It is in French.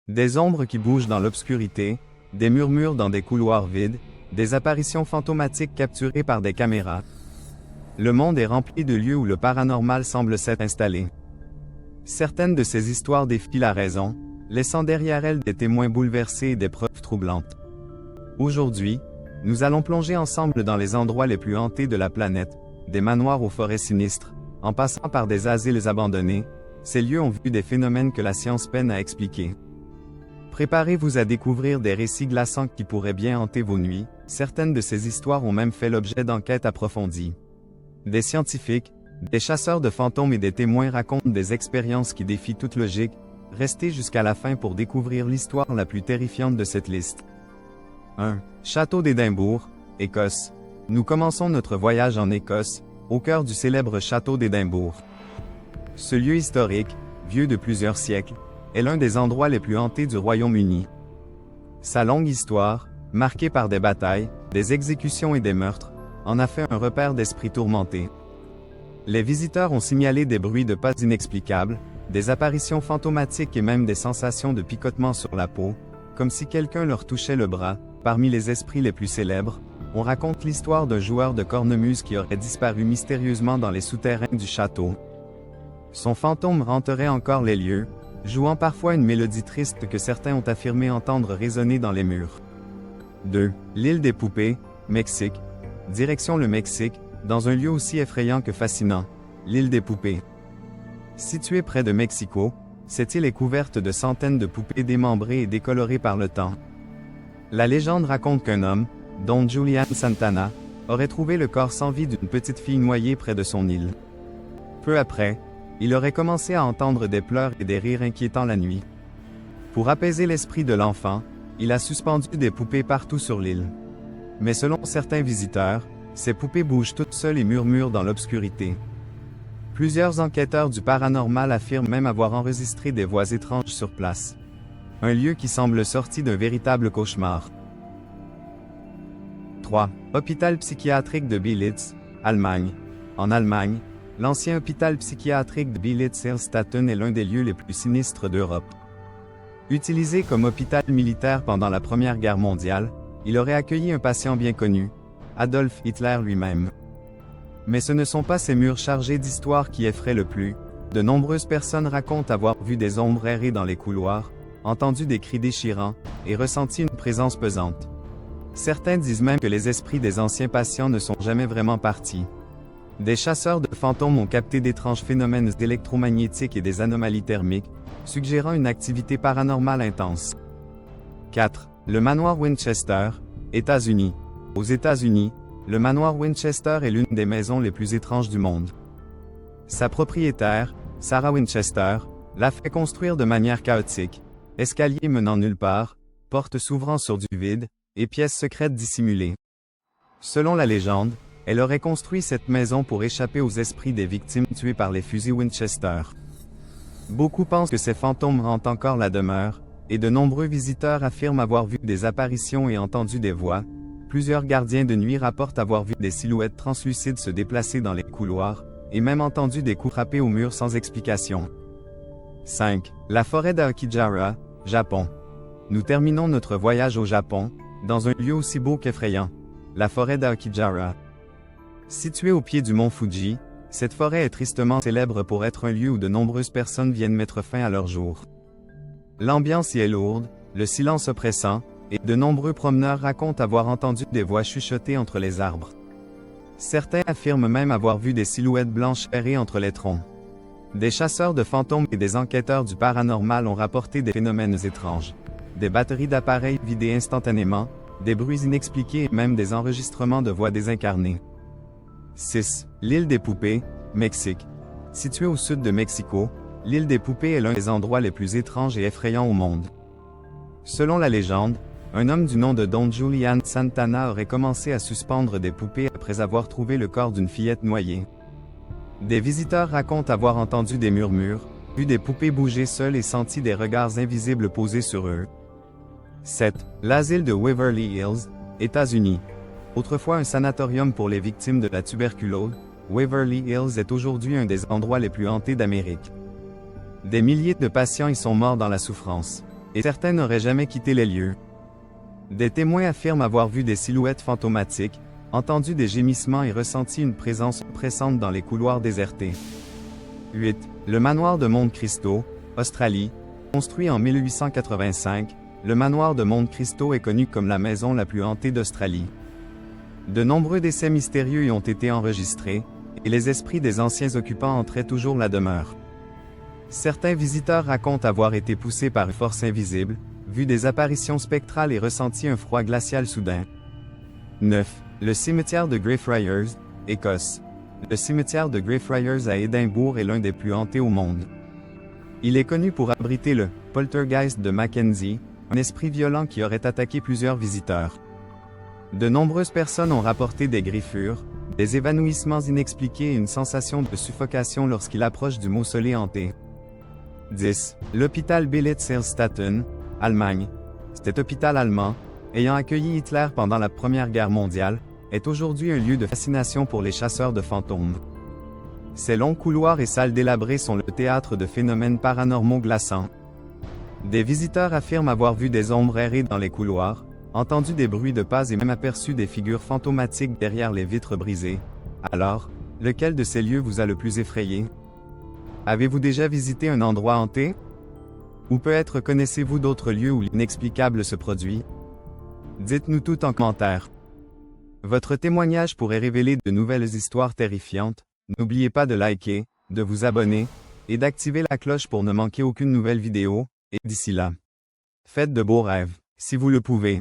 Des ombres qui bougent dans l'obscurité, des murmures dans des couloirs vides, des apparitions fantomatiques capturées par des caméras. Le monde est rempli de lieux où le paranormal semble s'être installé. Certaines de ces histoires défient la raison, laissant derrière elles des témoins bouleversés et des preuves troublantes. Aujourd'hui, nous allons plonger ensemble dans les endroits les plus hantés de la planète, des manoirs aux forêts sinistres, en passant par des asiles abandonnés. Ces lieux ont vu des phénomènes que la science peine à expliquer. Préparez-vous à découvrir des récits glaçants qui pourraient bien hanter vos nuits. Certaines de ces histoires ont même fait l'objet d'enquêtes approfondies. Des scientifiques, des chasseurs de fantômes et des témoins racontent des expériences qui défient toute logique. Restez jusqu'à la fin pour découvrir l'histoire la plus terrifiante de cette liste. 1. Château d'Édimbourg, Écosse. Nous commençons notre voyage en Écosse, au cœur du célèbre château d'Édimbourg. Ce lieu historique, vieux de plusieurs siècles, est l'un des endroits les plus hantés du Royaume-Uni. Sa longue histoire, marquée par des batailles, des exécutions et des meurtres, en a fait un repère d'esprits tourmentés. Les visiteurs ont signalé des bruits de pas inexplicables, des apparitions fantomatiques et même des sensations de picotement sur la peau, comme si quelqu'un leur touchait le bras. Parmi les esprits les plus célèbres, on raconte l'histoire d'un joueur de cornemuse qui aurait disparu mystérieusement dans les souterrains du château. Son fantôme hanterait encore les lieux, jouant parfois une mélodie triste que certains ont affirmé entendre résonner dans les murs. 2. L'île des Poupées, Mexique. Direction le Mexique, dans un lieu aussi effrayant que fascinant, l'île des Poupées. Située près de Mexico, cette île est couverte de centaines de poupées démembrées et décolorées par le temps. La légende raconte qu'un homme, Don Julian Santana, aurait trouvé le corps sans vie d'une petite fille noyée près de son île. Peu après, il aurait commencé à entendre des pleurs et des rires inquiétants la nuit. Pour apaiser l'esprit de l'enfant, il a suspendu des poupées partout sur l'île. Mais selon certains visiteurs, ces poupées bougent toutes seules et murmurent dans l'obscurité. Plusieurs enquêteurs du paranormal affirment même avoir enregistré des voix étranges sur place. Un lieu qui semble sorti d'un véritable cauchemar. 3. Hôpital psychiatrique de Belitz, Allemagne. En Allemagne, l'ancien hôpital psychiatrique de Belitz-Erstatten est l'un des lieux les plus sinistres d'Europe. Utilisé comme hôpital militaire pendant la Première Guerre mondiale, il aurait accueilli un patient bien connu, Adolf Hitler lui-même. Mais ce ne sont pas ces murs chargés d'histoires qui effraient le plus. De nombreuses personnes racontent avoir vu des ombres errer dans les couloirs, entendu des cris déchirants, et ressenti une présence pesante. Certains disent même que les esprits des anciens patients ne sont jamais vraiment partis. Des chasseurs de fantômes ont capté d'étranges phénomènes électromagnétiques et des anomalies thermiques, suggérant une activité paranormale intense. 4. Le manoir Winchester, États-Unis. Aux États-Unis, le manoir Winchester est l'une des maisons les plus étranges du monde. Sa propriétaire, Sarah Winchester, l'a fait construire de manière chaotique, escaliers menant nulle part, portes s'ouvrant sur du vide, et pièces secrètes dissimulées. Selon la légende, elle aurait construit cette maison pour échapper aux esprits des victimes tuées par les fusils Winchester. Beaucoup pensent que ces fantômes hantent encore la demeure, et de nombreux visiteurs affirment avoir vu des apparitions et entendu des voix. Plusieurs gardiens de nuit rapportent avoir vu des silhouettes translucides se déplacer dans les couloirs, et même entendu des coups frappés au mur sans explication. 5. La forêt d'Aokigahara, Japon. Nous terminons notre voyage au Japon, dans un lieu aussi beau qu'effrayant, la forêt d'Aokigahara. Située au pied du mont Fuji, cette forêt est tristement célèbre pour être un lieu où de nombreuses personnes viennent mettre fin à leur jour. L'ambiance y est lourde, le silence oppressant, et de nombreux promeneurs racontent avoir entendu des voix chuchotées entre les arbres. Certains affirment même avoir vu des silhouettes blanches errer entre les troncs. Des chasseurs de fantômes et des enquêteurs du paranormal ont rapporté des phénomènes étranges. Des batteries d'appareils vidées instantanément, des bruits inexpliqués et même des enregistrements de voix désincarnées. 6. L'île des Poupées, Mexique. Située au sud de Mexico, l'île des Poupées est l'un des endroits les plus étranges et effrayants au monde. Selon la légende, un homme du nom de Don Julian Santana aurait commencé à suspendre des poupées après avoir trouvé le corps d'une fillette noyée. Des visiteurs racontent avoir entendu des murmures, vu des poupées bouger seules et senti des regards invisibles posés sur eux. 7. L'asile de Waverly Hills, États-Unis. Autrefois un sanatorium pour les victimes de la tuberculose, Waverly Hills est aujourd'hui un des endroits les plus hantés d'Amérique. Des milliers de patients y sont morts dans la souffrance. et certains n'auraient jamais quitté les lieux. Des témoins affirment avoir vu des silhouettes fantomatiques, entendu des gémissements et ressenti une présence oppressante dans les couloirs désertés. 8. Le manoir de Monte Cristo, Australie. Construit en 1885, le manoir de Monte Cristo est connu comme la maison la plus hantée d'Australie. De nombreux décès mystérieux y ont été enregistrés, et les esprits des anciens occupants hantaient toujours la demeure. Certains visiteurs racontent avoir été poussés par une force invisible, vu des apparitions spectrales et ressenti un froid glacial soudain. 9. Le cimetière de Greyfriars, Écosse. Le cimetière de Greyfriars à Édimbourg est l'un des plus hantés au monde. Il est connu pour abriter le « poltergeist de Mackenzie », un esprit violent qui aurait attaqué plusieurs visiteurs. De nombreuses personnes ont rapporté des griffures, des évanouissements inexpliqués et une sensation de suffocation lorsqu'il approche du mausolée hanté. 10. L'hôpital Billit-Sirstatten, Allemagne. Cet hôpital allemand, ayant accueilli Hitler pendant la Première Guerre mondiale, est aujourd'hui un lieu de fascination pour les chasseurs de fantômes. Ces longs couloirs et salles délabrées sont le théâtre de phénomènes paranormaux glaçants. Des visiteurs affirment avoir vu des ombres errer dans les couloirs, entendu des bruits de pas et même aperçu des figures fantomatiques derrière les vitres brisées. Alors, lequel de ces lieux vous a le plus effrayé? Avez-vous déjà visité un endroit hanté? Ou peut-être connaissez-vous d'autres lieux où l'inexplicable se produit? Dites-nous tout en commentaire. Votre témoignage pourrait révéler de nouvelles histoires terrifiantes. N'oubliez pas de liker, de vous abonner, et d'activer la cloche pour ne manquer aucune nouvelle vidéo, et d'ici là, faites de beaux rêves, si vous le pouvez.